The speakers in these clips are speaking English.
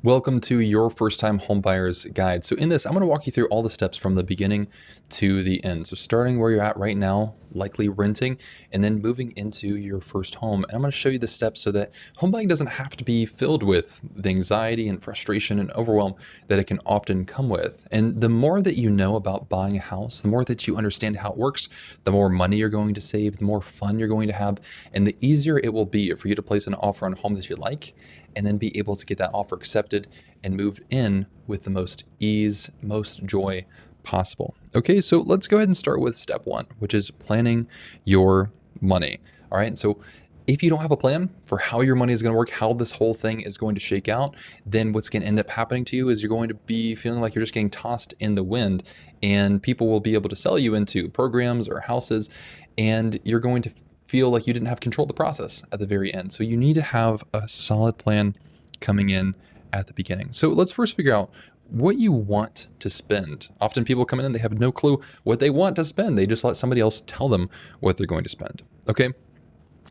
Welcome to your first time homebuyers guide. So in this, I'm going to walk you through all the steps from the beginning to the end. So starting where you're at right now, likely renting, and then moving into your first home. And I'm going to show you the steps so that home buying doesn't have to be filled with the anxiety and frustration and overwhelm that it can often come with. And the more that you know about buying a house, the more that you understand how it works, the more money you're going to save, the more fun you're going to have, and the easier it will be for you to place an offer on a home that you like, and then be able to get that offer accepted and moved in with the most ease, most joy possible. Okay, so let's go ahead and start with step one, which is planning your money. All right, so if you don't have a plan for how your money is going to work, how this whole thing is going to shake out, then what's going to end up happening to you is you're going to be feeling like you're just getting tossed in the wind, and people will be able to sell you into programs or houses, and you're going to feel like you didn't have control of the process at the very end. So you need to have a solid plan coming in at the beginning. So let's first figure out what you want to spend. Often people come in and they have no clue what they want to spend. They just let somebody else tell them what they're going to spend. Okay.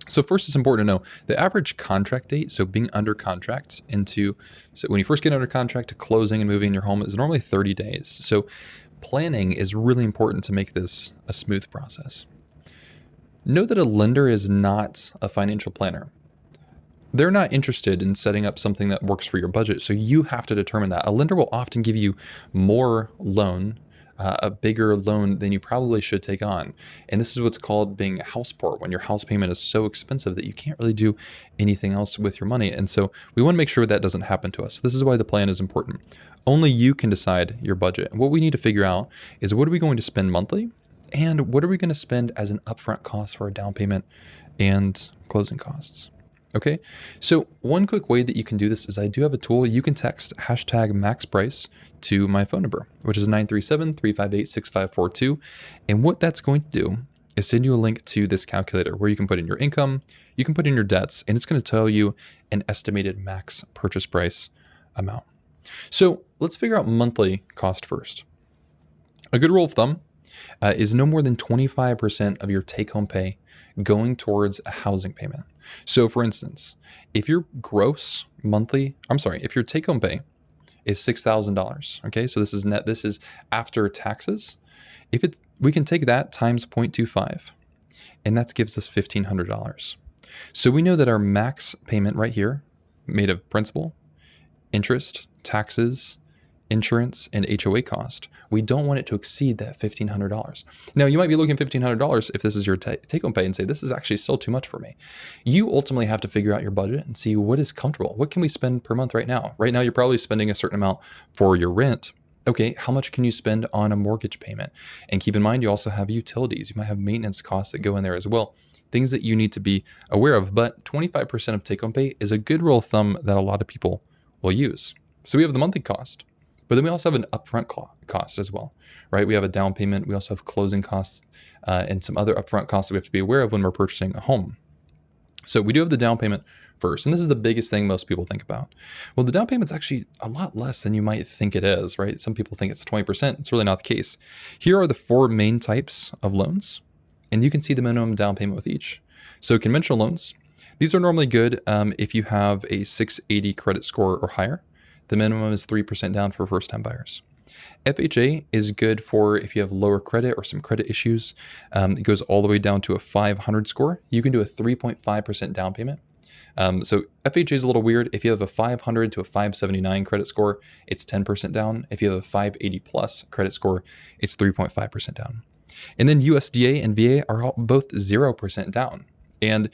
So first, it's important to know the average contract date. So being under contract so when you first get under contract to closing and moving in your home is normally 30 days. So planning is really important to make this a smooth process. Know that a lender is not a financial planner. They're not interested in setting up something that works for your budget, so you have to determine that. A lender will often give you more loan, a bigger loan than you probably should take on. And this is what's called being house poor, when your house payment is so expensive that you can't really do anything else with your money. And so we want to make sure that doesn't happen to us. So this is why the plan is important. Only you can decide your budget. And what we need to figure out is, what are we going to spend monthly? And what are we going to spend as an upfront cost for a down payment and closing costs? Okay, so one quick way that you can do this is I do have a tool. You can text hashtag max price to my phone number, which is 937-358-6542. And what that's going to do is send you a link to this calculator where you can put in your income, you can put in your debts, and it's going to tell you an estimated max purchase price amount. So let's figure out monthly cost first. A good rule of thumb is no more than 25% of your take-home pay going towards a housing payment. So for instance, if your if your take-home pay is $6,000, okay, so this is net, this is after taxes. We can take that times 0.25, and that gives us $1,500. So we know that our max payment right here, made of principal, interest, taxes, insurance, and HOA cost, we don't want it to exceed that $1,500. Now, you might be looking at $1,500 if this is your take-home pay and say, this is actually still too much for me. You ultimately have to figure out your budget and see what is comfortable. What can we spend per month right now? Right now, you're probably spending a certain amount for your rent. Okay, how much can you spend on a mortgage payment? And keep in mind, you also have utilities. You might have maintenance costs that go in there as well. Things that you need to be aware of. But 25% of take-home pay is a good rule of thumb that a lot of people will use. So we have the monthly cost. But then we also have an upfront cost as well, right? We have a down payment. We also have closing costs and some other upfront costs that we have to be aware of when we're purchasing a home. So we do have the down payment first, and this is the biggest thing most people think about. Well, the down payment's actually a lot less than you might think it is, right? Some people think it's 20%. It's really not the case. Here are the four main types of loans, and you can see the minimum down payment with each. So conventional loans, these are normally good if you have a 680 credit score or higher. The minimum is 3% down for first-time buyers. FHA is good for if you have lower credit or some credit issues. It goes all the way down to a 500 score. You can do a 3.5% down payment. So FHA is a little weird. If you have a 500 to a 579 credit score, it's 10% down. If you have a 580 plus credit score, it's 3.5% down. And then USDA and VA are both 0% down. And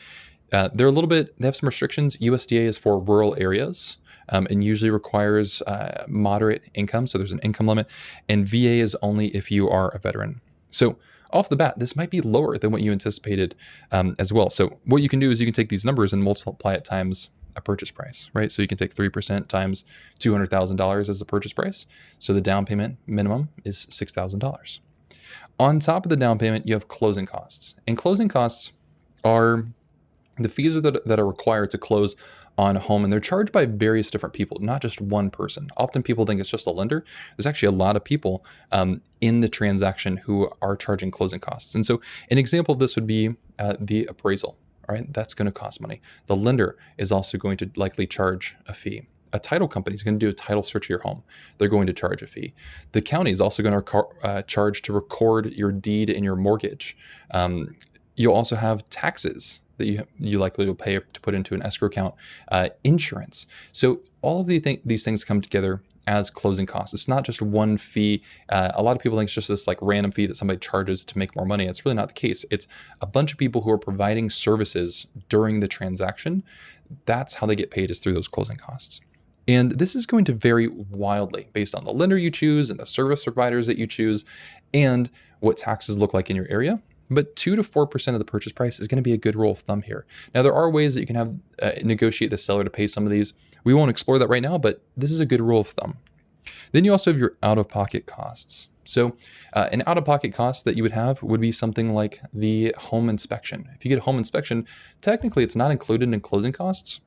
they have some restrictions. USDA is for rural areas. And usually requires moderate income. So there's an income limit. And VA is only if you are a veteran. So off the bat, this might be lower than what you anticipated as well. So what you can do is you can take these numbers and multiply it times a purchase price, right? So you can take 3% times $200,000 as the purchase price. So the down payment minimum is $6,000. On top of the down payment, you have closing costs. And closing costs are the fees that are required to close on a home, and they're charged by various different people, not just one person. Often people think it's just a lender. There's actually a lot of people in the transaction who are charging closing costs. And so an example of this would be the appraisal, all right? That's going to cost money. The lender is also going to likely charge a fee. a title company is going to do a title search of your home. They're going to charge a fee. The county is also going to charge to record your deed and your mortgage. You'll also have taxes that you likely will pay to put into an escrow account, insurance. So all of these things come together as closing costs. It's not just one fee. A lot of people think it's just this like random fee that somebody charges to make more money. It's really not the case. It's a bunch of people who are providing services during the transaction. That's how they get paid, is through those closing costs. And this is going to vary wildly based on the lender you choose and the service providers that you choose and what taxes look like in your area. But 2 to 4% of the purchase price is going to be a good rule of thumb here. Now, there are ways that you can have negotiate the seller to pay some of these. We won't explore that right now, but this is a good rule of thumb. Then you also have your out-of-pocket costs. So an out-of-pocket cost that you would have would be something like the home inspection. If you get a home inspection, technically it's not included in closing costs,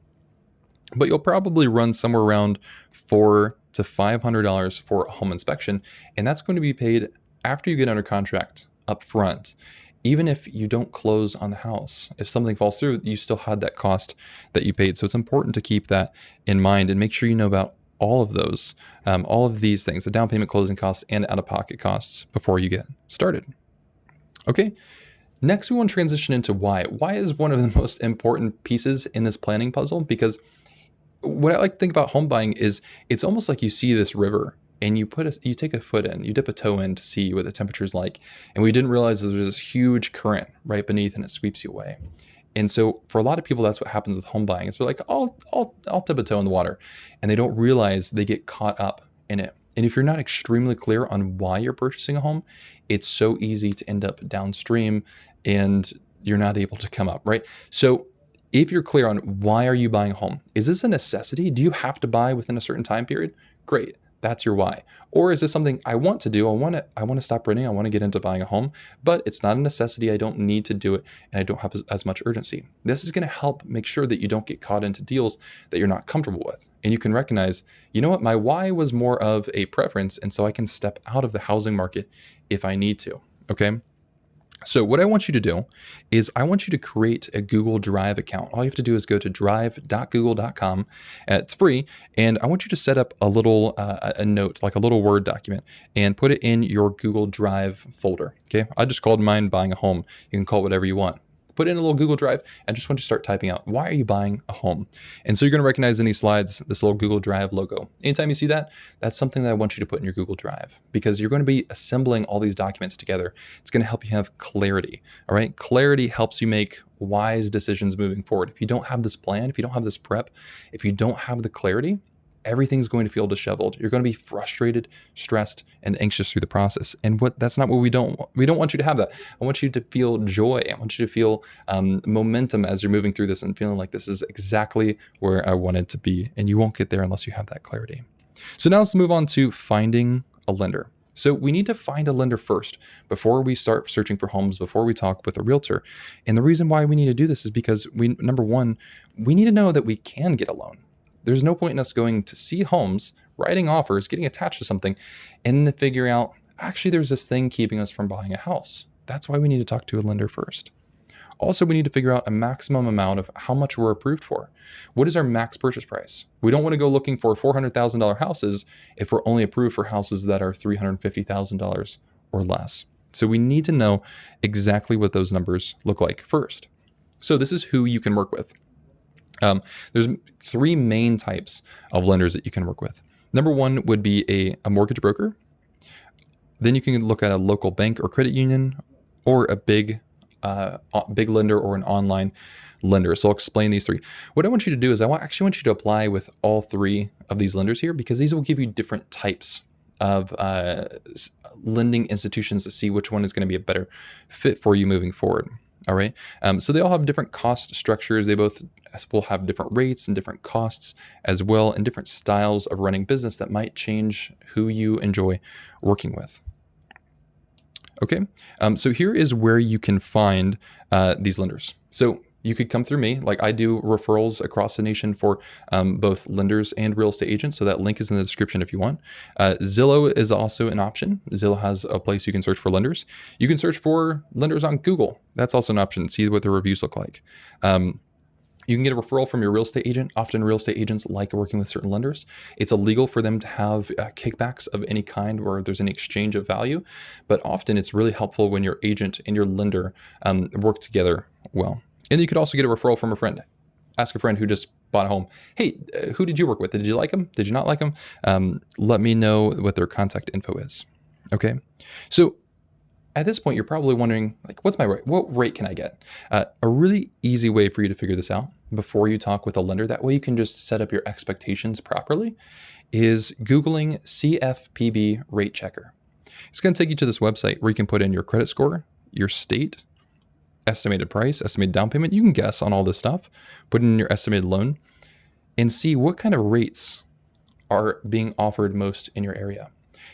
but you'll probably run somewhere around $400 to $500 for a home inspection, and that's going to be paid after you get under contract up front. Even if you don't close on the house, if something falls through, you still had that cost that you paid. So it's important to keep that in mind and make sure you know about all of those, all of these things, the down payment, closing costs, and out-of-pocket costs before you get started. Okay, next we want to transition into why. Why is one of the most important pieces in this planning puzzle, because what I like to think about home buying is it's almost like you see this river and you take a foot in, you dip a toe in to see what the temperature's like. And we didn't realize there's this huge current right beneath and it sweeps you away. And so for a lot of people, that's what happens with home buying. It's like, I'll dip a toe in the water, and they don't realize they get caught up in it. And if you're not extremely clear on why you're purchasing a home, it's so easy to end up downstream and you're not able to come up, right? So if you're clear on why are you buying a home, is this a necessity? Do you have to buy within a certain time period? Great. That's your why. Or is this something I want to do? I want to stop renting. I want to get into buying a home, but it's not a necessity. I don't need to do it, and I don't have as much urgency. This is going to help make sure that you don't get caught into deals that you're not comfortable with. And you can recognize, you know what, my why was more of a preference, and so I can step out of the housing market if I need to. Okay. So what I want you to do is I want you to create a Google Drive account. All you have to do is go to drive.google.com. It's free. And I want you to set up a little a note, like a little Word document, and put it in your Google Drive folder. Okay. I just called mine buying a home. You can call it whatever you want. Put in a little Google Drive and just want you to start typing out, why are you buying a home? And so you're going to recognize in these slides this little Google Drive logo. Anytime you see that, that's something that I want you to put in your Google Drive, because you're going to be assembling all these documents together. It's going to help you have clarity. All right. Clarity helps you make wise decisions moving forward. If you don't have this plan, if you don't have this prep, if you don't have the clarity, everything's going to feel disheveled. You're going to be frustrated, stressed, and anxious through the process. And that's not what we don't want you to have that. I want you to feel joy. I want you to feel momentum as you're moving through this and feeling like this is exactly where I wanted to be. And you won't get there unless you have that clarity. So now let's move on to finding a lender. So we need to find a lender first before we start searching for homes, before we talk with a realtor. And the reason why we need to do this is because number one, we need to know that we can get a loan. There's no point in us going to see homes, writing offers, getting attached to something, and then figuring out, actually, there's this thing keeping us from buying a house. That's why we need to talk to a lender first. Also, we need to figure out a maximum amount of how much we're approved for. What is our max purchase price? We don't want to go looking for $400,000 houses if we're only approved for houses that are $350,000 or less. So we need to know exactly what those numbers look like first. So this is who you can work with. There's three main types of lenders that you can work with. Number one would be a mortgage broker. Then you can look at a local bank or credit union, or a big lender or an online lender. So I'll explain these three. What I want you to do is actually want you to apply with all three of these lenders here, because these will give you different types of lending institutions to see which one is going to be a better fit for you moving forward. All right. So they all have different cost structures. They both will have different rates and different costs as well, and different styles of running business that might change who you enjoy working with. Okay. So here is where you can find these lenders. So you could come through me. Like, I do referrals across the nation for both lenders and real estate agents. So that link is in the description if you want. Zillow is also an option. Zillow has a place you can search for lenders. You can search for lenders on Google. That's also an option. See what the reviews look like. You can get a referral from your real estate agent. Often real estate agents like working with certain lenders. It's illegal for them to have kickbacks of any kind where there's an exchange of value, but often it's really helpful when your agent and your lender work together well. And you could also get a referral from a friend. Ask a friend who just bought a home. Hey, who did you work with? Did you like them? Did you not like them? Let me know what their contact info is. Okay. So at this point, you're probably wondering, like, what's my rate? What rate can I get? A really easy way for you to figure this out before you talk with a lender, that way you can just set up your expectations properly, is Googling CFPB rate checker. It's going to take you to this website where you can put in your credit score, your state, estimated price, estimated down payment. You can guess on all this stuff, put in your estimated loan, and see what kind of rates are being offered most in your area.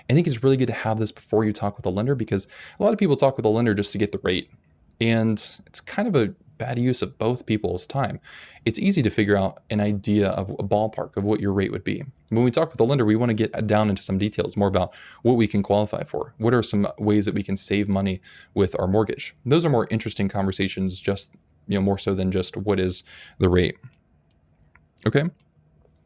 I think it's really good to have this before you talk with a lender, because a lot of people talk with a lender just to get the rate. And it's kind of a bad use of both people's time. It's easy to figure out an idea of a ballpark of what your rate would be. When we talk with a lender, we want to get down into some details more about what we can qualify for. What are some ways that we can save money with our mortgage? Those are more interesting conversations, just, more so than just what is the rate. Okay.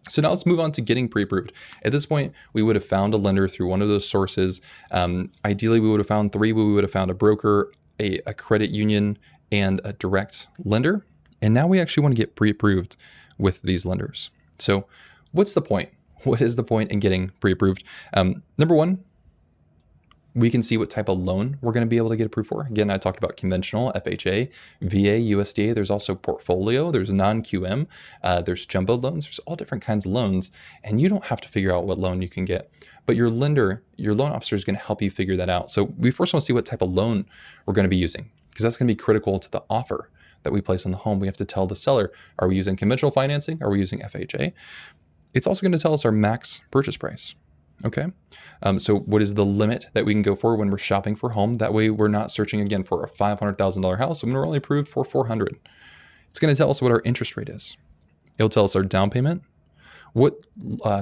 So now let's move on to getting pre-approved. At this point, we would have found a lender through one of those sources. Ideally, we would have found 3. We would have found a broker, a credit union, and a direct lender. And now we actually want to get pre-approved with these lenders. So what's the point? What is the point in getting pre-approved? Number one, we can see what type of loan we're going to be able to get approved for. Again, I talked about conventional, FHA, VA, USDA. There's also portfolio. There's non-QM. There's jumbo loans. There's all different kinds of loans. And you don't have to figure out what loan you can get. But your lender, your loan officer is going to help you figure that out. So we first want to see what type of loan we're going to be using, because that's going to be critical to the offer that we place on the home. We have to tell the seller, are we using conventional financing? Are we using FHA? It's also going to tell us our max purchase price. Okay. So what is the limit that we can go for when we're shopping for home? That way we're not searching again for a $500,000 house when we're only approved for $400,000. It's going to tell us what our interest rate is. It'll tell us our down payment, what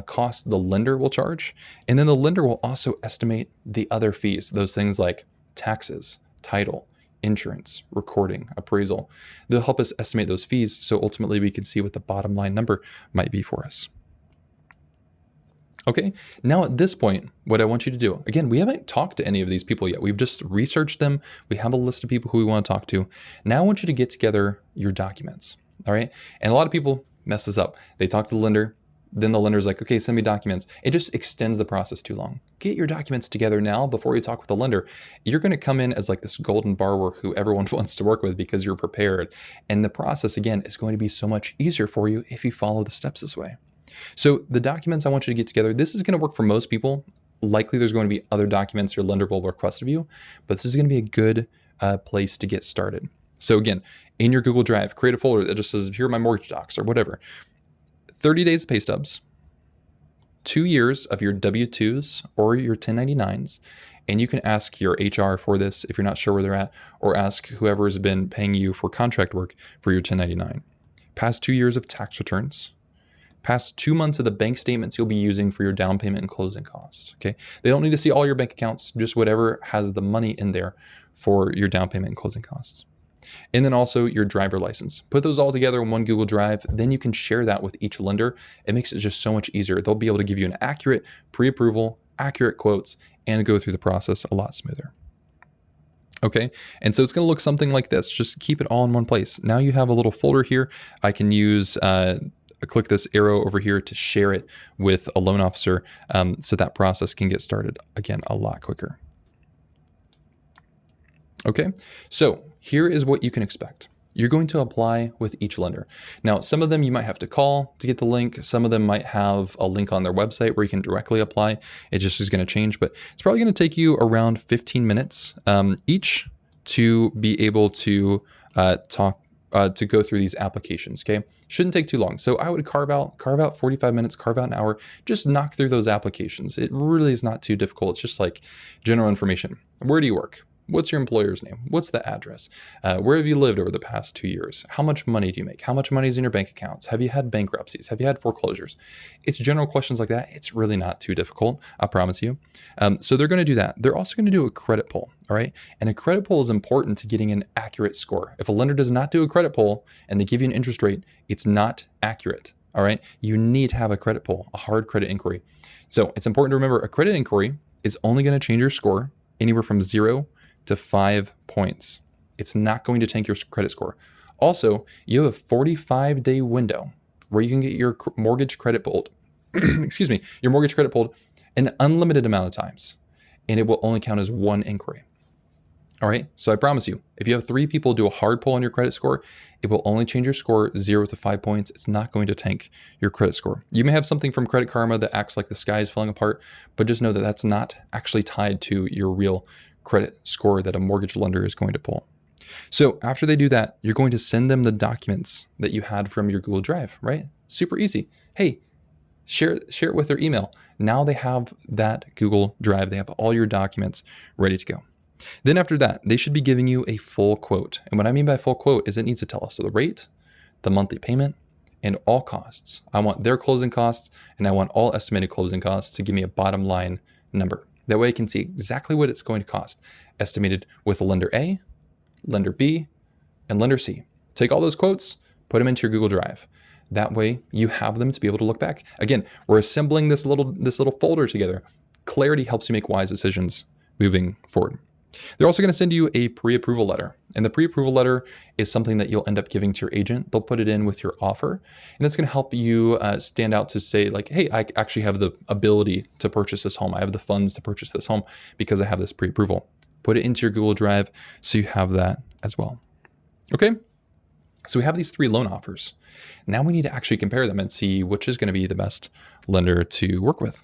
cost the lender will charge, and then the lender will also estimate the other fees, those things like taxes, title, insurance, recording, appraisal. They'll help us estimate those fees, so ultimately we can see what the bottom line number might be for us. Okay, now at this point, what I want you to do, again, we haven't talked to any of these people yet. We've just researched them. We have a list of people who we want to talk to. Now I want you to get together your documents, all right? And a lot of people mess this up. They talk to the lender, then the lender's like, okay, send me documents. It just extends the process too long. Get your documents together now before you talk with the lender. You're going to come in as like this golden borrower who everyone wants to work with because you're prepared. And the process, again, is going to be so much easier for you if you follow the steps this way. So the documents I want you to get together, this is going to work for most people. Likely there's going to be other documents your lender will request of you, but this is going to be a good place to get started. So again, in your Google Drive, create a folder that just says, here are my mortgage docs or whatever. 30 days of pay stubs, 2 years of your W-2s or your 1099s, and you can ask your HR for this if you're not sure where they're at, or ask whoever has been paying you for contract work for your 1099. Past 2 years of tax returns, past 2 months of the bank statements you'll be using for your down payment and closing costs, okay? They don't need to see all your bank accounts, just whatever has the money in there for your down payment and closing costs. And then also your driver license. Put those all together in one Google Drive, then you can share that with each lender. It makes it just so much easier. They'll be able to give you an accurate pre-approval, accurate quotes, and go through the process a lot smoother. Okay, and so it's going to look something like this. Just keep it all in one place. Now you have a little folder here. I can use click this arrow over here to share it with a loan officer, so that process can get started again a lot quicker. Okay, so here is what you can expect. You're going to apply with each lender. Now, some of them you might have to call to get the link. Some of them might have a link on their website where you can directly apply. It just is going to change, but it's probably going to take you around 15 minutes each to be able to to go through these applications, okay? Shouldn't take too long. So I would carve out 45 minutes, carve out an hour, just knock through those applications. It really is not too difficult. It's just like general information. Where do you work? What's your employer's name? What's the address? Where have you lived over the past 2 years? How much money do you make? How much money is in your bank accounts? Have you had bankruptcies? Have you had foreclosures? It's general questions like that. It's really not too difficult, I promise you. So they're going to do that. They're also going to do a credit pull, all right? And a credit pull is important to getting an accurate score. If a lender does not do a credit pull and they give you an interest rate, it's not accurate, all right? You need to have a credit pull, a hard credit inquiry. So it's important to remember a credit inquiry is only going to change your score anywhere from 0 to 5 points. It's not going to tank your credit score. Also, you have a 45-day window where you can get your mortgage credit pulled. Excuse me, your mortgage credit pulled an unlimited amount of times, and it will only count as one inquiry. All right, so I promise you, if you have 3 people do a hard pull on your credit score, it will only change your score 0 to 5 points. It's not going to tank your credit score. You may have something from Credit Karma that acts like the sky is falling apart, but just know that that's not actually tied to your real credit score that a mortgage lender is going to pull. So after they do that, you're going to send them the documents that you had from your Google Drive, right? Super easy. Hey, share it with their email. Now they have that Google Drive. They have all your documents ready to go. Then after that, they should be giving you a full quote. And what I mean by full quote is it needs to tell us the rate, the monthly payment, and all costs. I want their closing costs, and I want all estimated closing costs to give me a bottom line number. That way I can see exactly what it's going to cost, estimated with lender A, lender B, and lender C. Take all those quotes, put them into your Google Drive. That way you have them to be able to look back. Again, we're assembling this little folder together. Clarity helps you make wise decisions moving forward. They're also going to send you a pre-approval letter. And the pre-approval letter is something that you'll end up giving to your agent. They'll put it in with your offer. And that's going to help you stand out to say like, hey, I actually have the ability to purchase this home. I have the funds to purchase this home because I have this pre-approval. Put it into your Google Drive so you have that as well. Okay. So we have these 3 loan offers. Now we need to actually compare them and see which is going to be the best lender to work with.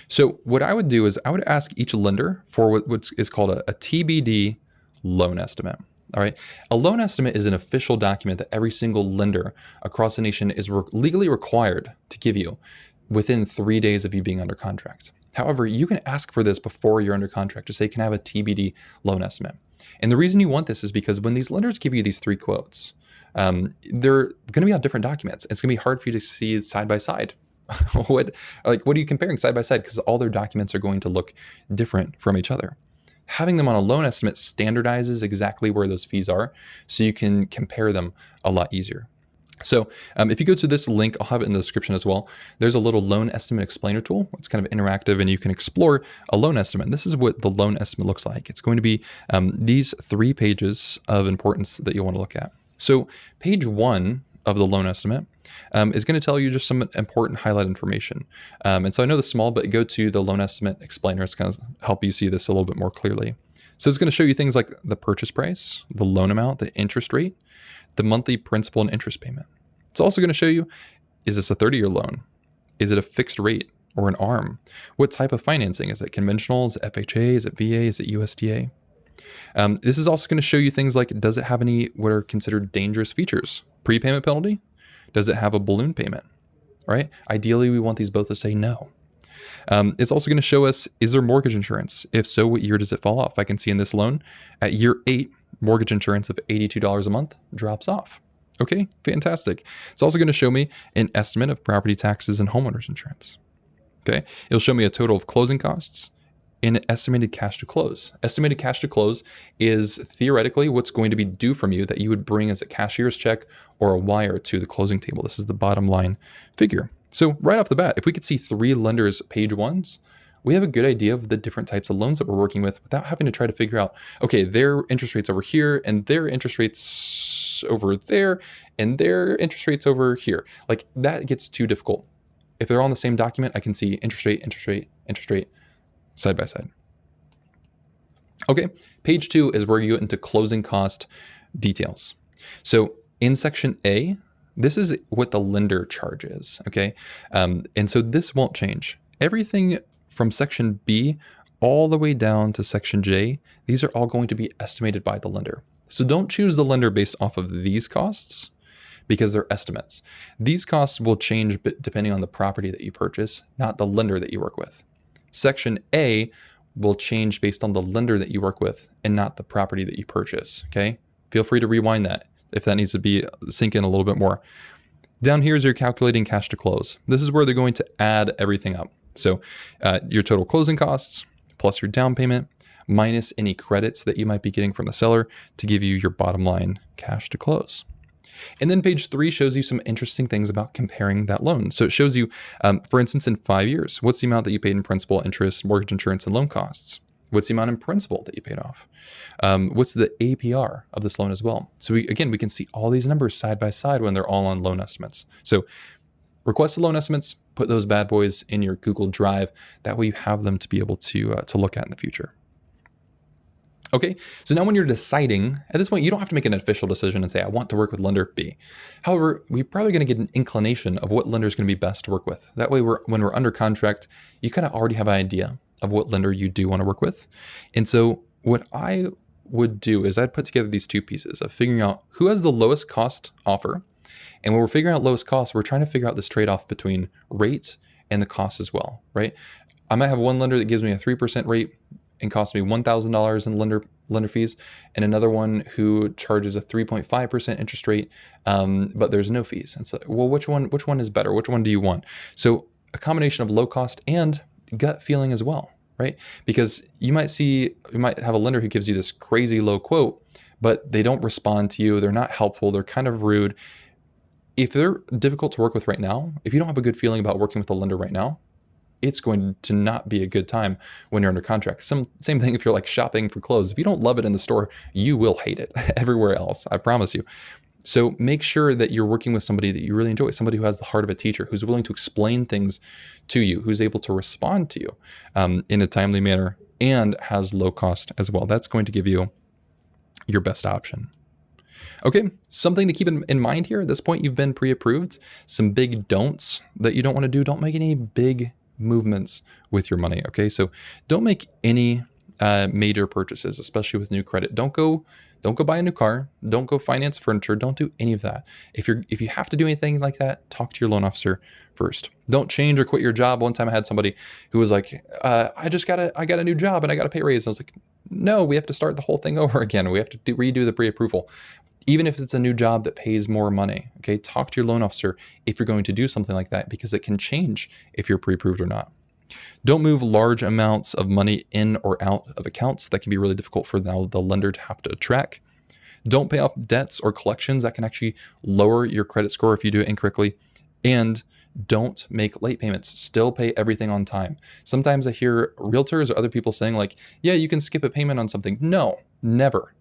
So what I would do is I would ask each lender for what is called a TBD loan estimate. All right. A loan estimate is an official document that every single lender across the nation is legally required to give you within 3 days of you being under contract. However, you can ask for this before you're under contract to say, can I have a TBD loan estimate? And the reason you want this is because when these lenders give you these 3 quotes, they're going to be on different documents. It's going to be hard for you to see side by side. What are you comparing side by side? Because all their documents are going to look different from each other. Having them on a loan estimate standardizes exactly where those fees are, so you can compare them a lot easier. So if you go to this link, I'll have it in the description as well. There's a little loan estimate explainer tool. It's kind of interactive and you can explore a loan estimate. And this is what the loan estimate looks like. It's going to be these 3 pages of importance that you'll want to look at. So page 1 of the loan estimate is going to tell you just some important highlight information. And so I know this is small, but go to the loan estimate explainer. It's going to help you see this a little bit more clearly. So it's going to show you things like the purchase price, the loan amount, the interest rate, the monthly principal and interest payment. It's also going to show you, is this a 30-year loan? Is it a fixed rate or an ARM? What type of financing? Is it conventional? Is it FHA? Is it VA? Is it USDA? This is also going to show you things like, does it have any what are considered dangerous features? Prepayment penalty? Does it have a balloon payment? Right? Ideally, we want these both to say no. It's also going to show us, is there mortgage insurance? If so, what year does it fall off? I can see in this loan, at year 8, mortgage insurance of $82 a month drops off. Okay, fantastic. It's also going to show me an estimate of property taxes and homeowners insurance. Okay, it'll show me a total of closing costs and an estimated cash to close. Estimated cash to close is theoretically what's going to be due from you that you would bring as a cashier's check or a wire to the closing table. This is the bottom line figure. So right off the bat, if we could see 3 lenders' page 1s, we have a good idea of the different types of loans that we're working with without having to try to figure out, okay, their interest rates over here and their interest rates over there and their interest rates over here. Like that gets too difficult. If they're on the same document, I can see interest rate, interest rate, interest rate, side by side. Okay, page 2 is where you get into closing cost details. So in section A, this is what the lender charges, okay? And so this won't change. Everything from section B all the way down to section J, these are all going to be estimated by the lender. So don't choose the lender based off of these costs because they're estimates. These costs will change depending on the property that you purchase, not the lender that you work with. Section A will change based on the lender that you work with and not the property that you purchase, okay? Feel free to rewind that if that needs to be sink in a little bit more. Down here is your calculating cash to close. This is where they're going to add everything up. So your total closing costs plus your down payment minus any credits that you might be getting from the seller to give you your bottom line cash to close. And then page 3 shows you some interesting things about comparing that loan. So it shows you, for instance, in 5 years, what's the amount that you paid in principal, interest, mortgage insurance, and loan costs? What's the amount in principal that you paid off? What's the APR of this loan as well? So we can see all these numbers side by side when they're all on loan estimates. So request the loan estimates, put those bad boys in your Google Drive. That way you have them to be able to look at in the future. Okay, so now when you're deciding, at this point, you don't have to make an official decision and say, I want to work with lender B. However, we're probably going to get an inclination of what lender is going to be best to work with. That way, when we're under contract, you kind of already have an idea of what lender you do want to work with. And so what I would do is I'd put together these two pieces of figuring out who has the lowest cost offer. And when we're figuring out lowest cost, we're trying to figure out this trade-off between rate and the cost as well, right? I might have one lender that gives me a 3% rate and costs me $1,000 in lender fees, and another one who charges a 3.5% interest rate, but there's no fees. And so, well, which one is better? Which one do you want? So a combination of low cost and gut feeling as well, right? Because you might have a lender who gives you this crazy low quote, but they don't respond to you. They're not helpful. They're kind of rude. If they're difficult to work with right now, if you don't have a good feeling about working with a lender right now, it's going to not be a good time when you're under contract. Same thing if you're like shopping for clothes. If you don't love it in the store, you will hate it everywhere else, I promise you. So make sure that you're working with somebody that you really enjoy, somebody who has the heart of a teacher, who's willing to explain things to you, who's able to respond to you in a timely manner and has low cost as well. That's going to give you your best option. Okay, something to keep in mind here. At this point, you've been pre-approved. Some big don'ts that you don't want to do. Don't make any big movements with your money. Okay, so don't make any major purchases, especially with new credit. Don't go buy a new car. Don't go finance furniture. Don't do any of that. If you have to do anything like that, talk to your loan officer first. Don't change or quit your job. One time I had somebody who was like, I got a new job and I got to pay raise. And I was like, no, we have to start the whole thing over again. We have to redo the pre-approval. Even if it's a new job that pays more money, okay, talk to your loan officer if you're going to do something like that, because it can change if you're pre-approved or not. Don't move large amounts of money in or out of accounts. That can be really difficult for the lender to have to track. Don't pay off debts or collections. That can actually lower your credit score if you do it incorrectly. And don't make late payments. Still pay everything on time. Sometimes I hear realtors or other people saying like, yeah, you can skip a payment on something. No, never.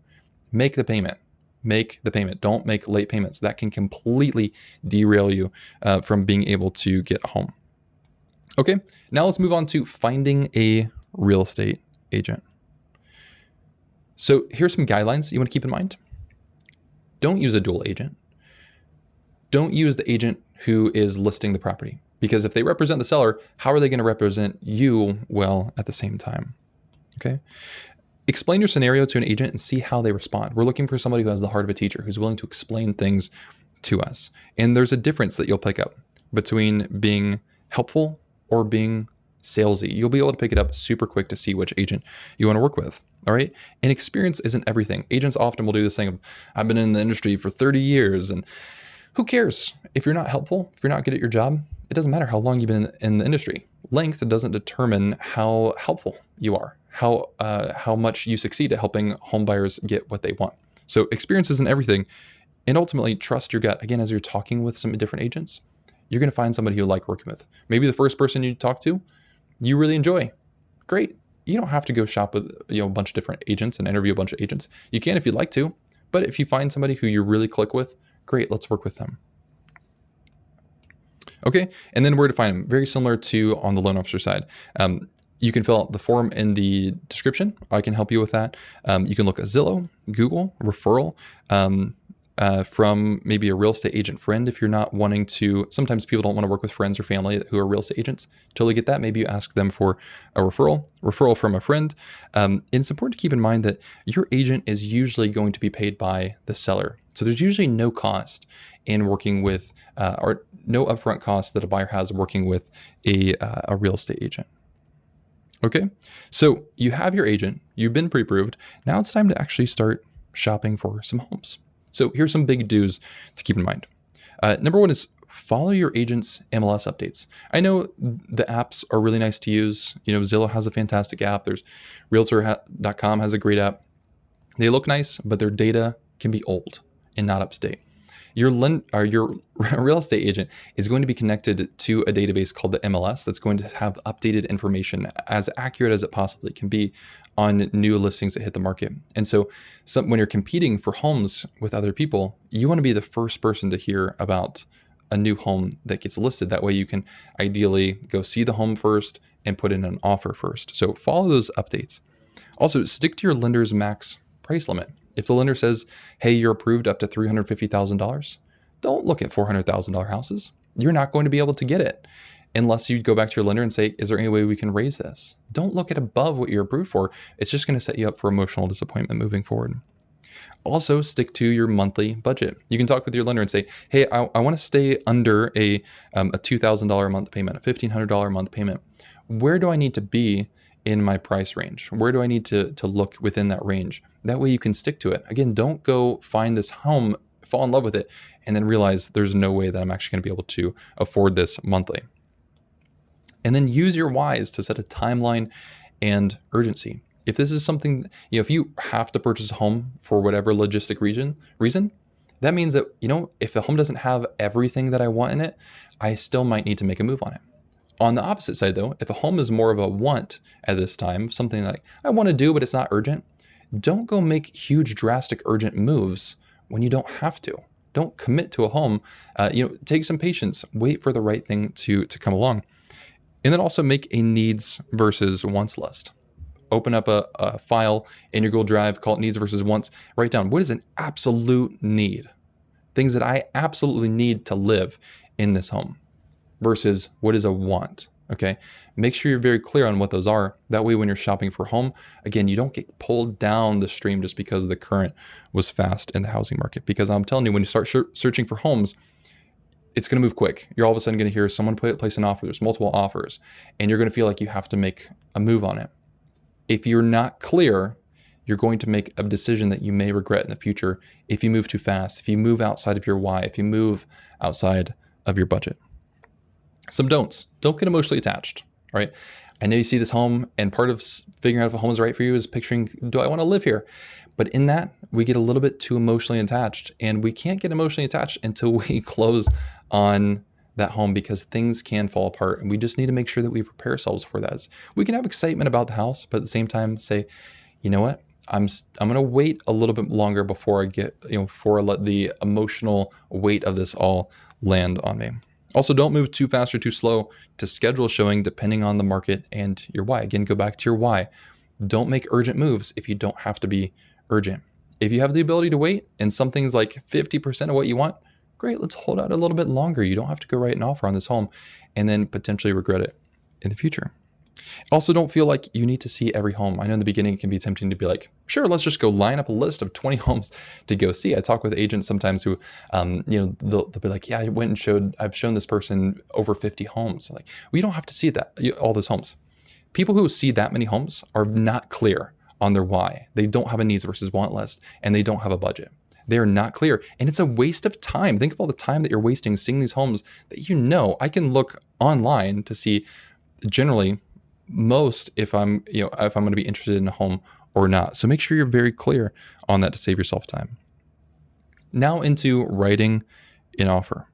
Make the payment. Make the payment. Don't make late payments. That can completely derail you from being able to get home. Okay, now let's move on to finding a real estate agent. So here's some guidelines you want to keep in mind. Don't use a dual agent. Don't use the agent who is listing the property, because if they represent the seller, how are they going to represent you well at the same time? Okay. Explain your scenario to an agent and see how they respond. We're looking for somebody who has the heart of a teacher, who's willing to explain things to us. And there's a difference that you'll pick up between being helpful or being salesy. You'll be able to pick it up super quick to see which agent you want to work with. All right. And experience isn't everything. Agents often will do this thing of, I've been in the industry for 30 years. And who cares? If you're not helpful, if you're not good at your job, it doesn't matter how long you've been in the industry. Length doesn't determine how helpful you are, how much you succeed at helping home buyers get what they want. So experience isn't everything. And ultimately, trust your gut. Again, as you're talking with some different agents, you're going to find somebody you like working with. Maybe the first person you talk to, you really enjoy. Great. You don't have to go shop with a bunch of different agents and interview a bunch of agents. You can if you'd like to, but if you find somebody who you really click with, great, let's work with them. Okay, and then where to find them. Very similar to on the loan officer side. You can fill out the form in the description. I can help you with that. You can look at Zillow, Google, referral, from maybe a real estate agent friend if you're not wanting to. Sometimes people don't want to work with friends or family who are real estate agents. Totally get that. Maybe you ask them for a referral from a friend. And it's important to keep in mind that your agent is usually going to be paid by the seller. So there's usually no cost in working with, or no upfront cost that a buyer has working with a real estate agent. Okay, so you have your agent, you've been pre-approved. Now it's time to actually start shopping for some homes. So here's some big do's to keep in mind. Number one is follow your agent's MLS updates. I know the apps are really nice to use. Zillow has a fantastic app. There's Realtor.com has a great app. They look nice, but their data can be old and not up to date. Your real estate agent is going to be connected to a database called the MLS that's going to have updated information as accurate as it possibly can be on new listings that hit the market. And so when you're competing for homes with other people, you want to be the first person to hear about a new home that gets listed. That way you can ideally go see the home first and put in an offer first. So follow those updates. Also, stick to your lender's max price limit. If the lender says, hey, you're approved up to $350,000, don't look at $400,000 houses. You're not going to be able to get it unless you go back to your lender and say, is there any way we can raise this? Don't look at above what you're approved for. It's just going to set you up for emotional disappointment moving forward. Also, stick to your monthly budget. You can talk with your lender and say, hey, I want to stay under a $2,000 a month payment, a $1,500 a month payment. Where do I need to be in my price range? Where do I need to look within that range? That way you can stick to it. Again, don't go find this home, fall in love with it, and then realize there's no way that I'm actually going to be able to afford this monthly. And then use your whys to set a timeline and urgency. If this is something, if you have to purchase a home for whatever logistic reason, that means that, if the home doesn't have everything that I want in it, I still might need to make a move on it. On the opposite side, though, if a home is more of a want at this time, something like I want to do, but it's not urgent, don't go make huge, drastic, urgent moves when you don't have to. Don't commit to a home. Take some patience. Wait for the right thing to come along. And then also make a needs versus wants list. Open up a file in your Google Drive, call it needs versus wants. Write down what is an absolute need, things that I absolutely need to live in this home, versus what is a want. Okay, make sure you're very clear on what those are. That way, when you're shopping for a home, again, you don't get pulled down the stream just because the current was fast in the housing market. Because I'm telling you, when you start searching for homes, it's going to move quick. You're all of a sudden going to hear someone place an offer. There's multiple offers, and you're going to feel like you have to make a move on it. If you're not clear, you're going to make a decision that you may regret in the future if you move too fast, if you move outside of your why, if you move outside of your budget. Some don'ts. Don't get emotionally attached, right? I know you see this home, and part of figuring out if a home is right for you is picturing, do I want to live here? But in that, we get a little bit too emotionally attached, and we can't get emotionally attached until we close on that home, because things can fall apart, and we just need to make sure that we prepare ourselves for that. We can have excitement about the house, but at the same time say, you know what? I'm going to wait a little bit longer before I get, before I let the emotional weight of this all land on me. Also, don't move too fast or too slow to schedule showing depending on the market and your why. Again, go back to your why. Don't make urgent moves if you don't have to be urgent. If you have the ability to wait and something's like 50% of what you want, great, let's hold out a little bit longer. You don't have to go write an offer on this home and then potentially regret it in the future. Also, don't feel like you need to see every home. I know in the beginning it can be tempting to be like, sure, let's just go line up a list of 20 homes to go see. I talk with agents sometimes who, they'll be like, yeah, I've shown this person over 50 homes. Like, we don't have to see all those homes. People who see that many homes are not clear on their why. They don't have a needs versus want list, and they don't have a budget. They are not clear, and it's a waste of time. Think of all the time that you're wasting seeing these homes that I can look online to see generally most if I'm going to be interested in a home or not. So make sure you're very clear on that to save yourself time. Now into writing an offer.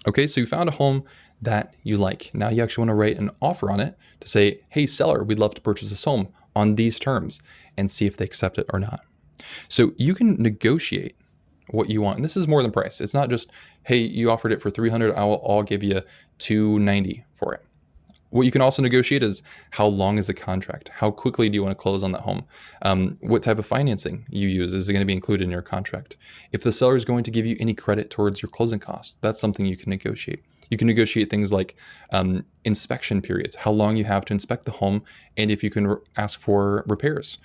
Okay, so you found a home that you like. Now you actually want to write an offer on it to say, hey, seller, we'd love to purchase this home on these terms, and see if they accept it or not. So you can negotiate what you want. And this is more than price. It's not just, hey, you offered it for $300, I'll give you $290 for it. What you can also negotiate is how long is the contract? How quickly do you want to close on that home? What type of financing you use is going to be included in your contract? If the seller is going to give you any credit towards your closing costs, that's something you can negotiate. You can negotiate things like inspection periods, how long you have to inspect the home, and if you can ask for repairs.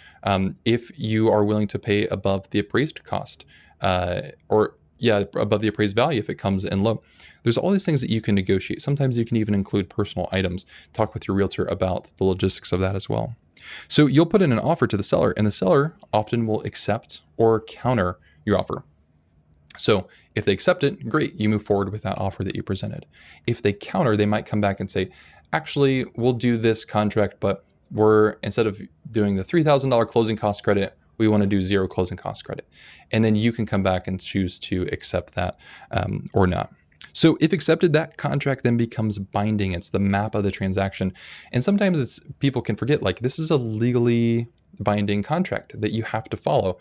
If you are willing to pay above the appraised cost, or Yeah, above the appraised value if it comes in low. There's all these things that you can negotiate. Sometimes you can even include personal items. Talk with your realtor about the logistics of that as well. So you'll put in an offer to the seller, and the seller often will accept or counter your offer. So if they accept it, great, you move forward with that offer that you presented. If they counter, they might come back and say, actually, we'll do this contract, but instead of doing the $3,000 closing cost credit, we want to do zero closing cost credit. And then you can come back and choose to accept that or not. So if accepted, that contract then becomes binding. It's the map of the transaction. And sometimes people can forget, like, this is a legally binding contract that you have to follow.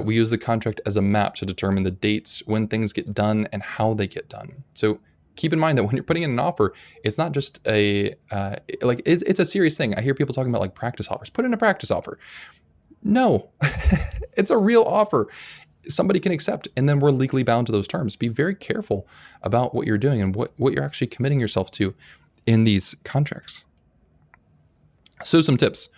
We use the contract as a map to determine the dates, when things get done, and how they get done. So keep in mind that when you're putting in an offer, it's not just it's a serious thing. I hear people talking about like practice offers. Put in a practice offer. No, it's a real offer. Somebody can accept, and then we're legally bound to those terms. Be very careful about what you're doing and what you're actually committing yourself to in these contracts. So some tips.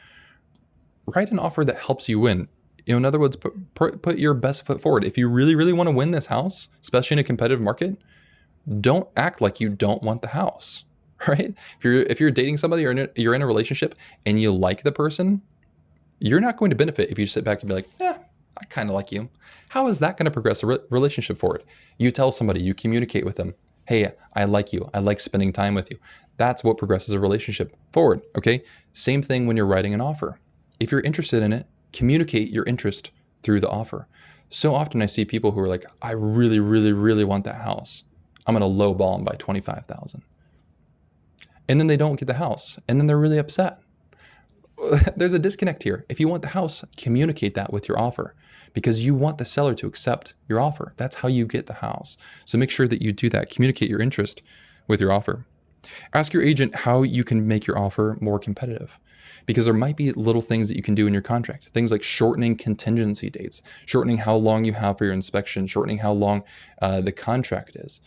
Write an offer that helps you win. In other words, put your best foot forward. If you really, really want to win this house, especially in a competitive market, don't act like you don't want the house, right? If you're dating somebody or you're in a relationship and you like the person, you're not going to benefit if you just sit back and be like, yeah, I kind of like you. How is that going to progress a relationship forward? You tell somebody, you communicate with them, hey, I like you. I like spending time with you. That's what progresses a relationship forward, okay? Same thing when you're writing an offer. If you're interested in it, communicate your interest through the offer. So often I see people who are like, I really, really, really want that house. I'm going to lowball them by $25,000. And then they don't get the house. And then they're really upset. There's a disconnect here. If you want the house, communicate that with your offer because you want the seller to accept your offer. That's how you get the house. So make sure that you do that. Communicate your interest with your offer. Ask your agent how you can make your offer more competitive because there might be little things that you can do in your contract. Things like shortening contingency dates, shortening how long you have for your inspection, shortening how long the contract is.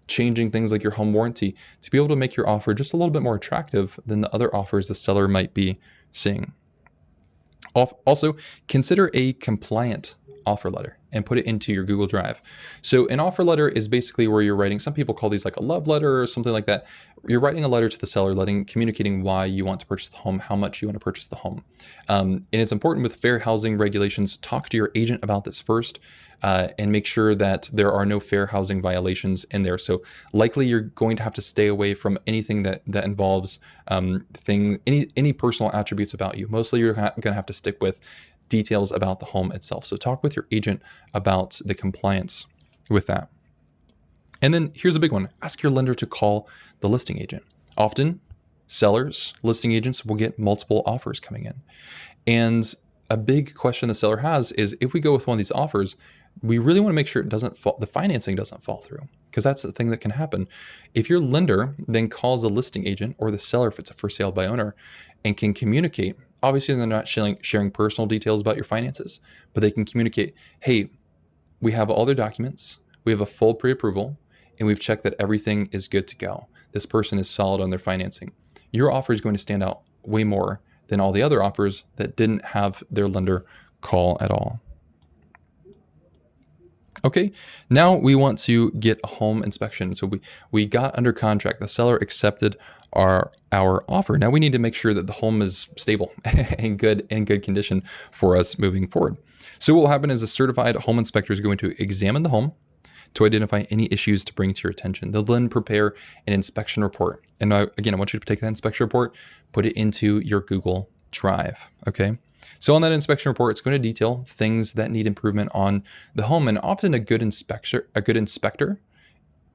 Changing things like your home warranty to be able to make your offer just a little bit more attractive than the other offers the seller might be seeing. Also, consider a compliant offer letter and put it into your Google Drive. So an offer letter is basically where you're writing, some people call these like a love letter or something like that. You're writing a letter to the seller, communicating why you want to purchase the home, how much you want to purchase the home. And it's important with fair housing regulations, talk to your agent about this first and make sure that there are no fair housing violations in there. So likely you're going to have to stay away from anything that involves any personal attributes about you. Mostly you're going to have to stick with details about the home itself. So talk with your agent about the compliance with that. And then here's a big one. Ask your lender to call the listing agent. Often sellers, listing agents will get multiple offers coming in. And a big question the seller has is if we go with one of these offers, we really want to make sure the financing doesn't fall through because that's the thing that can happen. If your lender then calls the listing agent or the seller, if it's a for sale by owner, and can communicate, obviously they're not sharing personal details about your finances, but they can communicate, hey, we have all their documents, we have a full pre-approval, and we've checked that everything is good to go. This person is solid on their financing. Your offer is going to stand out way more than all the other offers that didn't have their lender call at all. Okay, now we want to get a home inspection. So we got under contract. The seller accepted our offer. Now we need to make sure that the home is stable and good condition for us moving forward. So what will happen is a certified home inspector is going to examine the home to identify any issues to bring to your attention. They'll then prepare an inspection report. And again, I want you to take that inspection report, put it into your Google Drive, okay? So on that inspection report, it's going to detail things that need improvement on the home. And often a good inspector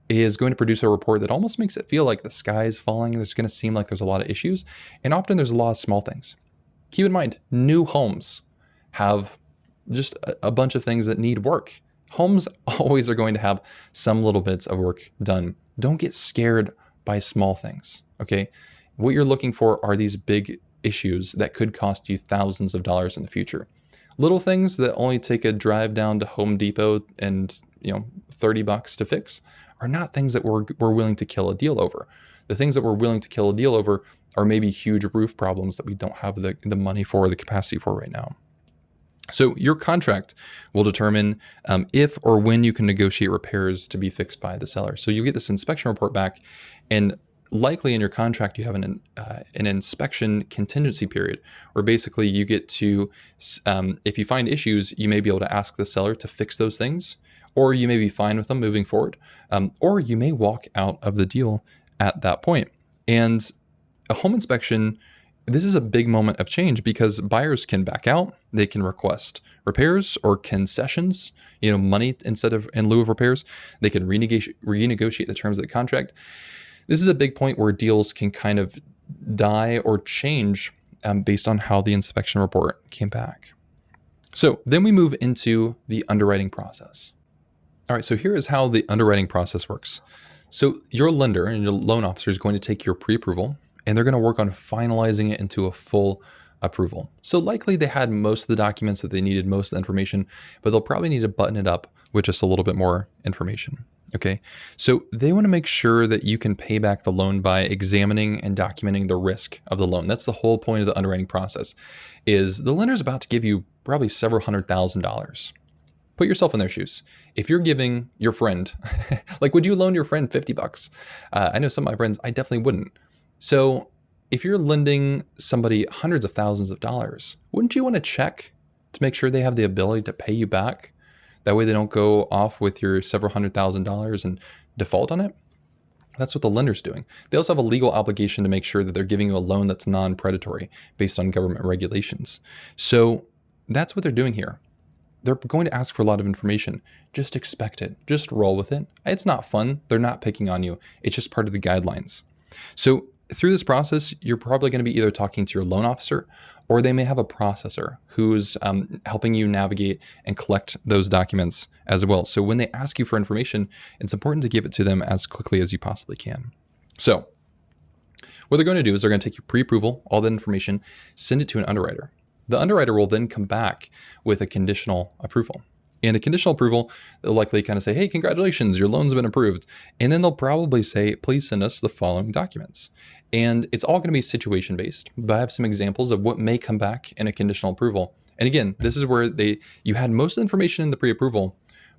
is going to produce a report that almost makes it feel like the sky is falling. There's going to seem like there's a lot of issues. And often there's a lot of small things. Keep in mind, new homes have just a bunch of things that need work. Homes always are going to have some little bits of work done. Don't get scared by small things, okay? What you're looking for are these big issues that could cost you thousands of dollars in the future. Little things that only take a drive down to Home Depot and $30 to fix are not things that we're willing to kill a deal over. The things that we're willing to kill a deal over are maybe huge roof problems that we don't have the money for or the capacity for right now. So your contract will determine if or when you can negotiate repairs to be fixed by the seller. So you get this inspection report back, and likely in your contract you have an inspection contingency period, where basically you get to, if you find issues, you may be able to ask the seller to fix those things, or you may be fine with them moving forward, or you may walk out of the deal at that point. And a home inspection, this is a big moment of change because buyers can back out, they can request repairs or concessions, money in lieu of repairs. They can renegotiate the terms of the contract. This is a big point where deals can kind of die or change based on how the inspection report came back. So then we move into the underwriting process. All right, so here is how the underwriting process works. So your lender and your loan officer is going to take your pre-approval, and they're going to work on finalizing it into a full approval. So likely they had most of the documents that they needed, most of the information, but they'll probably need to button it up with just a little bit more information. Okay, so they want to make sure that you can pay back the loan by examining and documenting the risk of the loan. That's the whole point of the underwriting process, is the lender's about to give you probably several $100,000. Put yourself in their shoes. If you're giving your friend, like, would you loan your friend $50? I know some of my friends, I definitely wouldn't. So if you're lending somebody hundreds of thousands of dollars, wouldn't you want to check to make sure they have the ability to pay you back? That way they don't go off with your several $100,000 and default on it. That's what the lender's doing. They also have a legal obligation to make sure that they're giving you a loan that's non-predatory based on government regulations. So that's what they're doing here. They're going to ask for a lot of information. Just expect it. Just roll with it. It's not fun. They're not picking on you. It's just part of the guidelines. So through this process, you're probably going to be either talking to your loan officer, or they may have a processor who's helping you navigate and collect those documents as well. So when they ask you for information, it's important to give it to them as quickly as you possibly can. So what they're going to do is they're going to take your pre-approval, all that information, send it to an underwriter. The underwriter will then come back with a conditional approval. And a conditional approval, they'll likely kind of say, hey, congratulations, your loan's been approved. And then they'll probably say, please send us the following documents. And it's all going to be situation based, but I have some examples of what may come back in a conditional approval. And again, this is where you had most of the information in the pre-approval,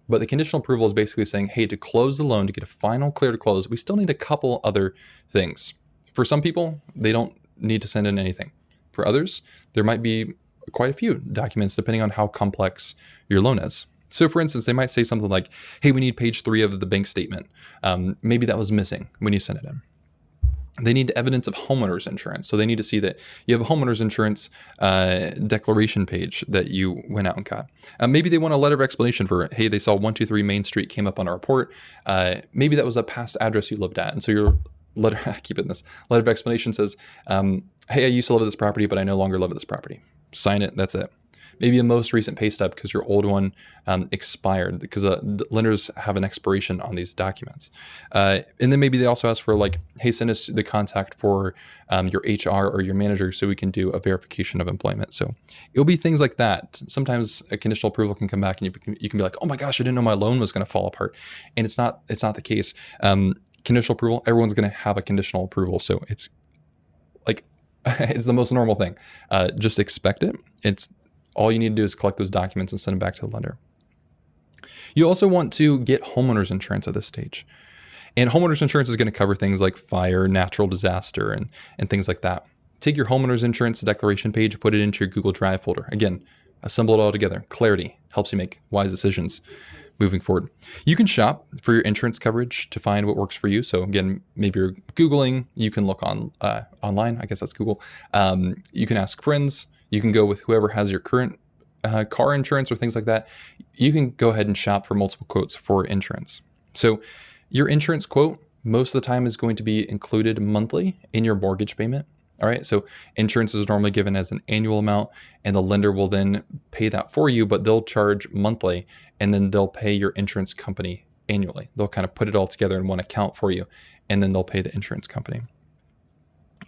but the conditional approval is basically saying, hey, to close the loan, to get a final clear to close, we still need a couple other things. For some people, they don't need to send in anything. For others, there might be quite a few documents depending on how complex your loan is. So for instance, they might say something like, hey, we need page 3 of the bank statement. Maybe that was missing when you sent it in. They need evidence of homeowner's insurance. So they need to see that you have a homeowner's insurance declaration page that you went out and got. Maybe they want a letter of explanation for, hey, they saw 123 Main Street came up on a report. Maybe that was a past address you lived at. And so your letter, I keep it in this, letter of explanation says, hey, I used to live at this property, but I no longer live at this property. Sign it, that's it. Maybe a most recent pay stub because your old one expired, because the lenders have an expiration on these documents. And then maybe they also ask for like, hey, send us the contact for your HR or your manager so we can do a verification of employment. So it'll be things like that. Sometimes a conditional approval can come back and you can be like, oh my gosh, I didn't know my loan was going to fall apart. And it's not the case. Conditional approval, everyone's going to have a conditional approval. So it's like, it's the most normal thing. Just expect it. It's all you need to do is collect those documents and send them back to the lender. You also want to get homeowner's insurance at this stage. And homeowner's insurance is going to cover things like fire, natural disaster, and things like that. Take your homeowner's insurance declaration page, put it into your Google Drive folder. Again, assemble it all together. Clarity helps you make wise decisions moving forward. You can shop for your insurance coverage to find what works for you. So again, maybe you're Googling, you can look on online. I guess that's Google. You can ask friends. You can go with whoever has your current car insurance or things like that. You can go ahead and shop for multiple quotes for insurance. So your insurance quote most of the time is going to be included monthly in your mortgage payment. All right. So insurance is normally given as an annual amount, and the lender will then pay that for you, but they'll charge monthly, and then they'll pay your insurance company annually. They'll kind of put it all together in one account for you, and then they'll pay the insurance company.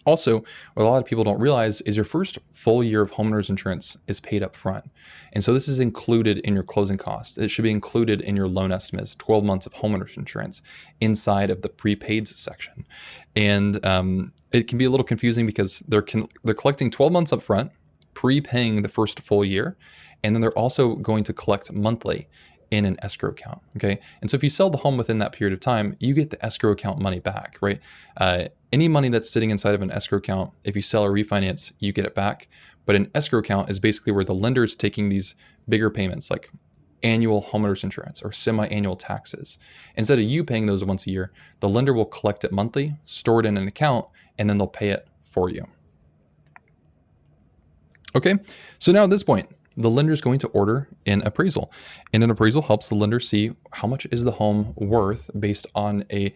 Also, what a lot of people don't realize is your first full year of homeowner's insurance is paid up front. And so this is included in your closing costs. It should be included in your loan estimates, 12 months of homeowner's insurance inside of the prepaids section. And it can be a little confusing because they're collecting 12 months up front, prepaying the first full year, And then they're also going to collect monthly in an escrow account. Okay. And so if you sell the home within that period of time, you get the escrow account money back, right? Any money that's sitting inside of an escrow account, if you sell or refinance, you get it back. But an escrow account is basically where the lender is taking these bigger payments like annual homeowners insurance or semi-annual taxes. Instead of you paying those once a year, the lender will collect it monthly, store it in an account, and then they'll pay it for you. Okay, so now at this point, the lender is going to order an appraisal, and an appraisal helps the lender see how much is the home worth based on a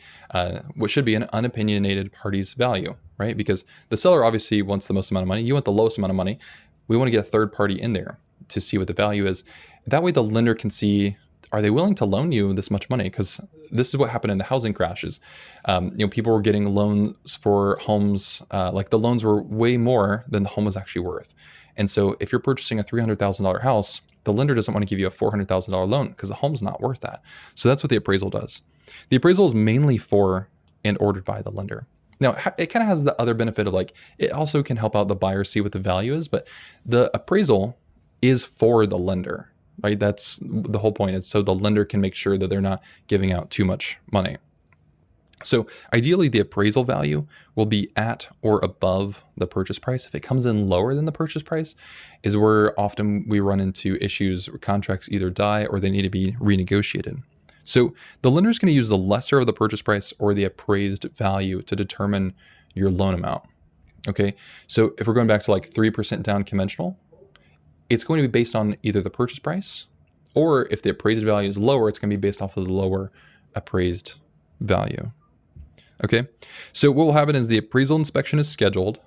what should be an unopinionated party's value, right? Because the seller obviously wants the most amount of money. You want the lowest amount of money. We want to get a third party in there to see what the value is. That way the lender can see, are they willing to loan you this much money? Because this is what happened in the housing crashes. People were getting loans for homes, like the loans were way more than the home was actually worth. And so if you're purchasing a $300,000 house, the lender doesn't want to give you a $400,000 loan because the home's not worth that. So that's what the appraisal does. The appraisal is mainly for and ordered by the lender. Now, it kind of has the other benefit of like, it also can help out the buyer see what the value is, but the appraisal is for the lender, right? That's the whole point. It's so the lender can make sure that they're not giving out too much money. So ideally, the appraisal value will be at or above the purchase price. If it comes in lower than the purchase price, is where often we run into issues where contracts either die or they need to be renegotiated. So the lender is going to use the lesser of the purchase price or the appraised value to determine your loan amount. Okay, so if we're going back to like 3% down conventional, it's going to be based on either the purchase price, or if the appraised value is lower, it's going to be based off of the lower appraised value. Okay, so what will happen is the appraisal inspection is scheduled,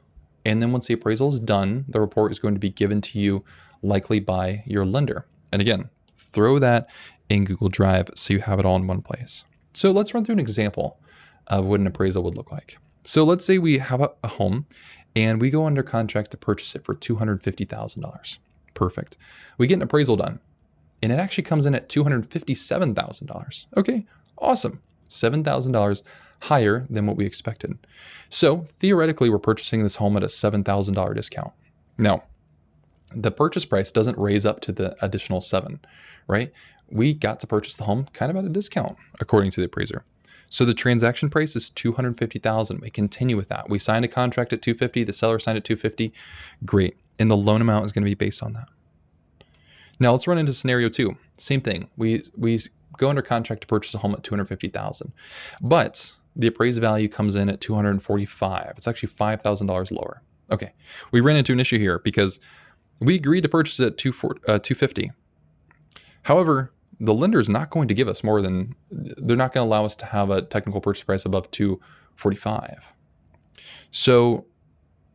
and then once the appraisal is done, the report is going to be given to you likely by your lender. And again, throw that in Google Drive so you have it all in one place. So let's run through an example of what an appraisal would look like. So let's say we have a home and we go under contract to purchase it for $250,000. Perfect. We get an appraisal done and it actually comes in at $257,000. Okay, awesome. $7,000 higher than what we expected. So theoretically, we're purchasing this home at a $7,000 discount. Now, the purchase price doesn't raise up to the additional $7,000, right? We got to purchase the home kind of at a discount, according to the appraiser. So the transaction price is $250,000. We continue with that. We signed a contract at $250,000. The seller signed at $250,000. Great. And the loan amount is going to be based on that. Now let's run into scenario 2. Same thing. We go under contract to purchase a home at $250,000, but the appraised value comes in at $245,000. It's actually $5,000 lower. Okay. We ran into an issue here because we agreed to purchase it at $250,000. However, the lender is not going to give us more than, they're not going to allow us to have a technical purchase price above $245,000. So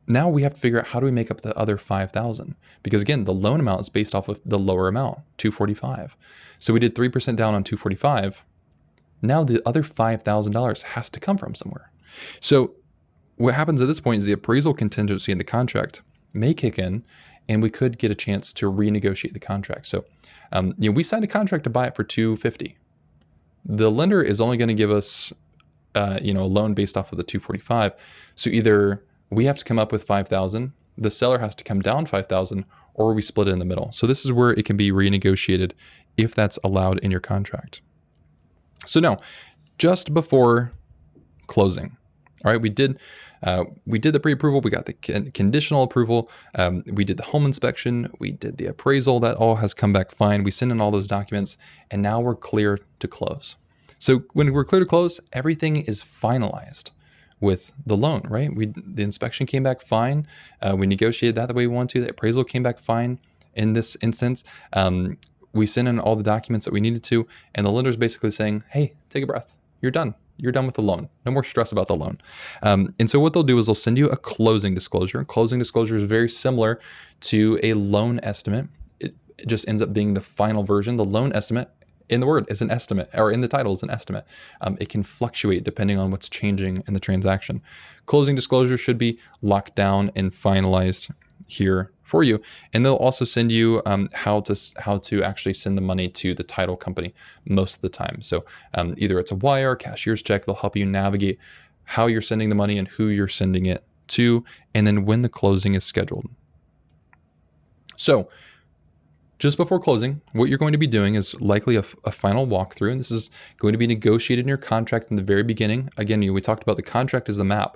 now we have to figure out how do we make up the other $5,000? Because again, the loan amount is based off of the lower amount, $245,000. So we did 3% down on $245,000. Now the other $5,000 has to come from somewhere. So what happens at this point is the appraisal contingency in the contract may kick in, and we could get a chance to renegotiate the contract. So, we signed a contract to buy it for $250,000. The lender is only going to give us, a loan based off of the $245,000. So either we have to come up with $5,000, the seller has to come down $5,000, or we split it in the middle. So this is where it can be renegotiated if that's allowed in your contract. So now, just before closing, all right, we did the pre-approval, we got the conditional approval, we did the home inspection, we did the appraisal, that all has come back fine. We sent in all those documents, and now we're clear to close. So when we're clear to close, everything is finalized with the loan, right? The inspection came back fine. We negotiated that the way we want to. The appraisal came back fine in this instance. We sent in all the documents that we needed to, and the lender's basically saying, hey, take a breath. You're done. You're done with the loan. No more stress about the loan. And so what they'll do is they'll send you a closing disclosure. Closing disclosure is very similar to a loan estimate. It just ends up being the final version. The loan estimate in the word is an estimate, or in the title is an estimate. It can fluctuate depending on what's changing in the transaction. Closing disclosure should be locked down and finalized here for you. And they'll also send you how to actually send the money to the title company most of the time. So either it's a wire, cashier's check, they'll help you navigate how you're sending the money and who you're sending it to, and then when the closing is scheduled. So Just before closing, what you're going to be doing is likely a final walkthrough, and this is going to be negotiated in your contract in the very beginning. Again, we talked about the contract as the map,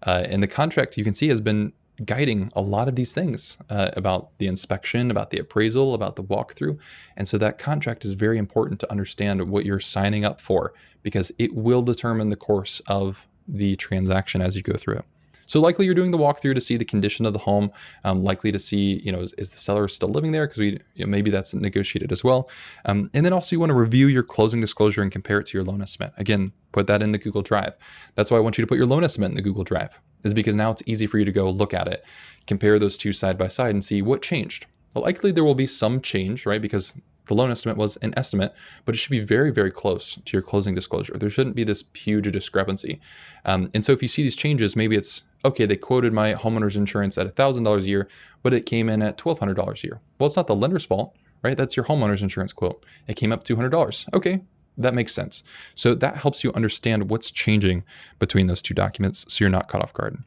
and the contract you can see has been guiding a lot of these things about the inspection, about the appraisal, about the walkthrough. And so that contract is very important to understand what you're signing up for, because it will determine the course of the transaction as you go through it. So likely you're doing the walkthrough to see the condition of the home, likely to see, is the seller still living there? Because maybe that's negotiated as well. And then also you want to review your closing disclosure and compare it to your loan estimate. Again, put that in the Google Drive. That's why I want you to put your loan estimate in the Google Drive, is because now it's easy for you to go look at it, compare those two side by side and see what changed. Well, likely there will be some change, right? Because the loan estimate was an estimate, but it should be very, very close to your closing disclosure. There shouldn't be this huge discrepancy. And so if you see these changes, maybe it's, okay, they quoted my homeowner's insurance at $1,000 a year, but it came in at $1,200 a year. Well, it's not the lender's fault, right? That's your homeowner's insurance quote. It came up $200. Okay, that makes sense. So that helps you understand what's changing between those two documents so you're not caught off guard.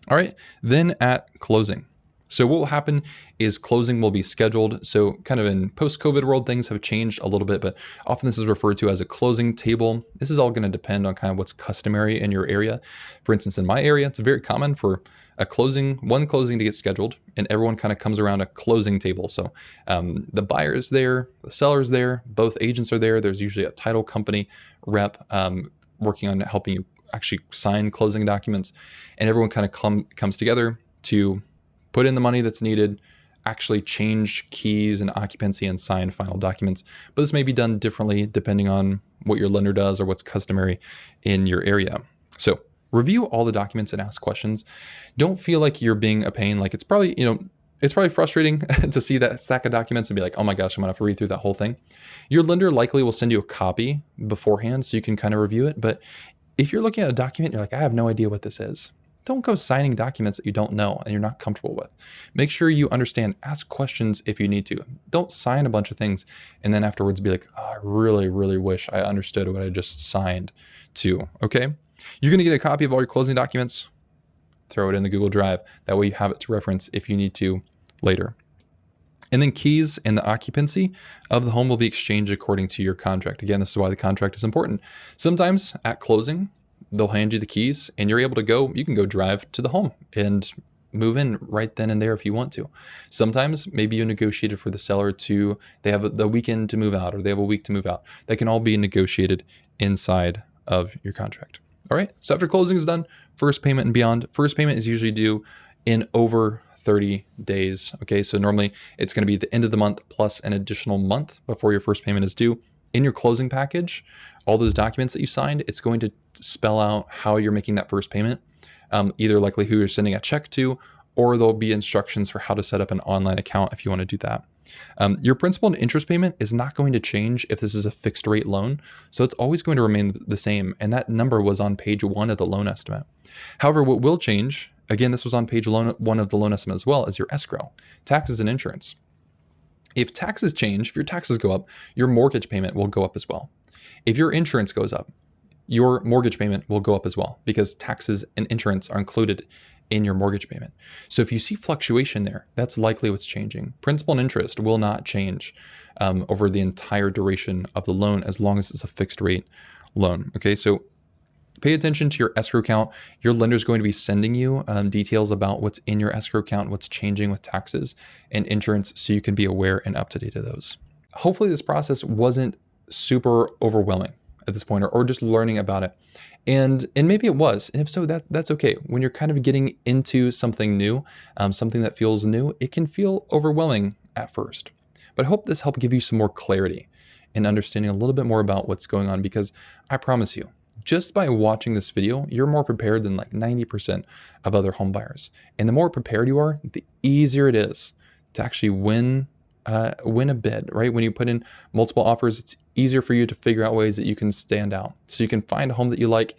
All right, then at closing. So what will happen is closing will be scheduled. So kind of in post-COVID world, things have changed a little bit, but often this is referred to as a closing table. This is all going to depend on kind of what's customary in your area. For instance, in my area, it's very common for one closing to get scheduled, and everyone kind of comes around a closing table. So the buyer's there, the seller's there, both agents are there. There's usually a title company rep working on helping you actually sign closing documents, and everyone kind of comes together to put in the money that's needed, actually change keys and occupancy and sign final documents. But this may be done differently depending on what your lender does or what's customary in your area. So review all the documents and ask questions. Don't feel like you're being a pain. Like it's probably frustrating to see that stack of documents and be like, oh my gosh, I'm gonna have to read through that whole thing. Your lender likely will send you a copy beforehand so you can kind of review it. But if you're looking at a document, you're like, I have no idea what this is. Don't go signing documents that you don't know and you're not comfortable with. Make sure you understand, ask questions if you need to. Don't sign a bunch of things and then afterwards be like, oh, I really, really wish I understood what I just signed to, okay? You're gonna get a copy of all your closing documents, throw it in the Google Drive. That way you have it to reference if you need to later. And then keys and the occupancy of the home will be exchanged according to your contract. Again, this is why the contract is important. Sometimes at closing, they'll hand you the keys and you're able to go, you can go drive to the home and move in right then and there if you want to. Sometimes maybe you negotiated for the seller they have the weekend to move out or they have a week to move out. That can all be negotiated inside of your contract. All right, so after closing is done, first payment and beyond. First payment is usually due in over 30 days. Okay, so normally it's going to be the end of the month plus an additional month before your first payment is due. In your closing package, all those documents that you signed, it's going to spell out how you're making that first payment, either likely who you're sending a check to, or there'll be instructions for how to set up an online account if you want to do that. Your principal and interest payment is not going to change if this is a fixed rate loan, so it's always going to remain the same, and that number was on page 1 of the loan estimate. However, what will change, again, this was on page 1 of the loan estimate as well, is your escrow, taxes and insurance. If taxes change, if your taxes go up, your mortgage payment will go up as well. If your insurance goes up, your mortgage payment will go up as well because taxes and insurance are included in your mortgage payment. So if you see fluctuation there, that's likely what's changing. Principal and interest will not change over the entire duration of the loan as long as it's a fixed rate loan. Okay, so pay attention to your escrow account. Your lender is going to be sending you details about what's in your escrow account, what's changing with taxes and insurance, so you can be aware and up to date of those. Hopefully this process wasn't super overwhelming at this point, or just learning about it. And maybe it was, and if so, that's okay. When you're kind of getting into something new, something that feels new, it can feel overwhelming at first. But I hope this helped give you some more clarity and understanding a little bit more about what's going on, because I promise you, just by watching this video, you're more prepared than like 90% of other home buyers. And the more prepared you are, the easier it is to actually win a bid, right? When you put in multiple offers, it's easier for you to figure out ways that you can stand out. So you can find a home that you like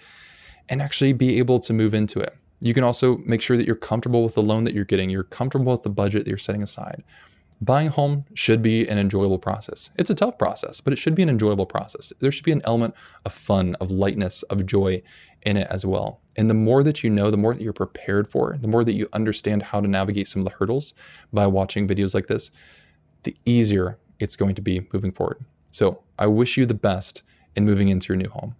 and actually be able to move into it. You can also make sure that you're comfortable with the loan that you're getting. You're comfortable with the budget that you're setting aside. Buying a home should be an enjoyable process. It's a tough process, but it should be an enjoyable process. There should be an element of fun, of lightness, of joy in it as well. And the more that you know, the more that you're prepared for, the more that you understand how to navigate some of the hurdles by watching videos like this, the easier it's going to be moving forward. So I wish you the best in moving into your new home.